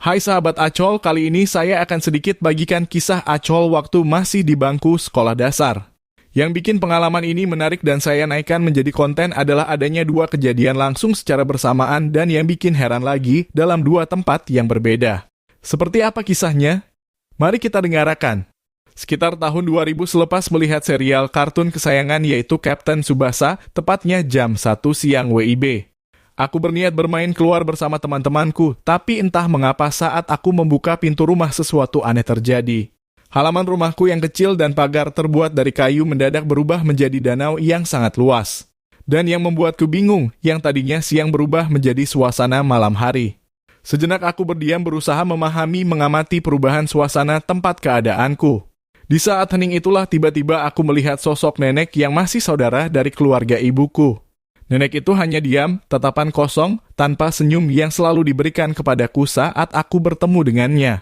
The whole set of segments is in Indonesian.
Hai sahabat Acol, kali ini saya akan sedikit bagikan kisah Acol waktu masih di bangku sekolah dasar. Yang bikin pengalaman ini menarik dan saya naikkan menjadi konten adalah adanya dua kejadian langsung secara bersamaan dan yang bikin heran lagi dalam dua tempat yang berbeda. Seperti apa kisahnya? Mari kita dengarkan. Sekitar tahun 2000 selepas melihat serial kartun kesayangan yaitu Captain Tsubasa, tepatnya jam 1 siang WIB. Aku berniat bermain keluar bersama teman-temanku, tapi entah mengapa saat aku membuka pintu rumah sesuatu aneh terjadi. Halaman rumahku yang kecil dan pagar terbuat dari kayu mendadak berubah menjadi danau yang sangat luas. Dan yang membuatku bingung, yang tadinya siang berubah menjadi suasana malam hari. Sejenak aku berdiam berusaha memahami mengamati perubahan suasana tempat keadaanku. Di saat hening itulah tiba-tiba aku melihat sosok nenek yang masih saudara dari keluarga ibuku. Nenek itu hanya diam, tatapan kosong, tanpa senyum yang selalu diberikan kepadaku saat aku bertemu dengannya.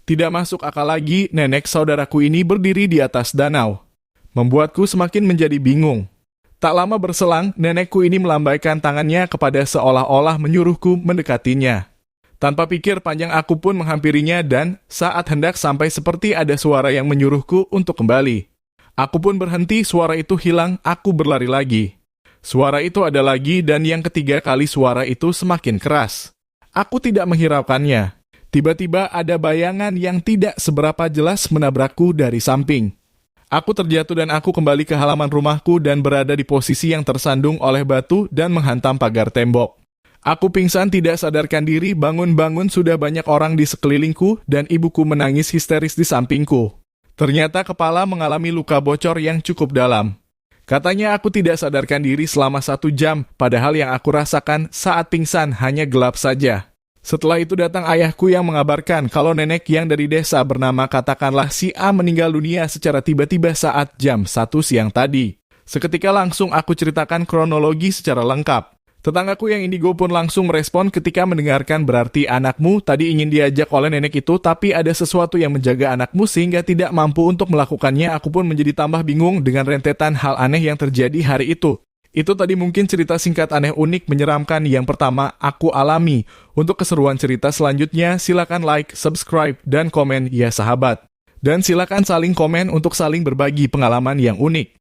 Tidak masuk akal lagi, nenek saudaraku ini berdiri di atas danau. Membuatku semakin menjadi bingung. Tak lama berselang, nenekku ini melambaikan tangannya kepada seolah-olah menyuruhku mendekatinya. Tanpa pikir panjang aku pun menghampirinya dan saat hendak sampai seperti ada suara yang menyuruhku untuk kembali. Aku pun berhenti, suara itu hilang, aku berlari lagi. Suara itu ada lagi dan yang ketiga kali suara itu semakin keras. Aku tidak menghiraukannya. Tiba-tiba ada bayangan yang tidak seberapa jelas menabrakku dari samping. Aku terjatuh dan aku kembali ke halaman rumahku dan berada di posisi yang tersandung oleh batu dan menghantam pagar tembok. Aku pingsan tidak sadarkan diri, bangun-bangun sudah banyak orang di sekelilingku dan ibuku menangis histeris di sampingku. Ternyata kepala mengalami luka bocor yang cukup dalam. Katanya aku tidak sadarkan diri selama 1 jam, padahal yang aku rasakan saat pingsan hanya gelap saja. Setelah itu datang ayahku yang mengabarkan kalau nenek yang dari desa bernama katakanlah si A meninggal dunia secara tiba-tiba saat jam 1 siang tadi. Seketika langsung aku ceritakan kronologi secara lengkap. Tetanggaku yang indigo pun langsung merespon ketika mendengarkan berarti anakmu tadi ingin diajak oleh nenek itu tapi ada sesuatu yang menjaga anakmu sehingga tidak mampu untuk melakukannya. Aku pun menjadi tambah bingung dengan rentetan hal aneh yang terjadi hari itu. Itu tadi mungkin cerita singkat aneh unik menyeramkan yang pertama aku alami. Untuk keseruan cerita selanjutnya silakan like, subscribe, dan komen ya sahabat. Dan silakan saling komen untuk saling berbagi pengalaman yang unik.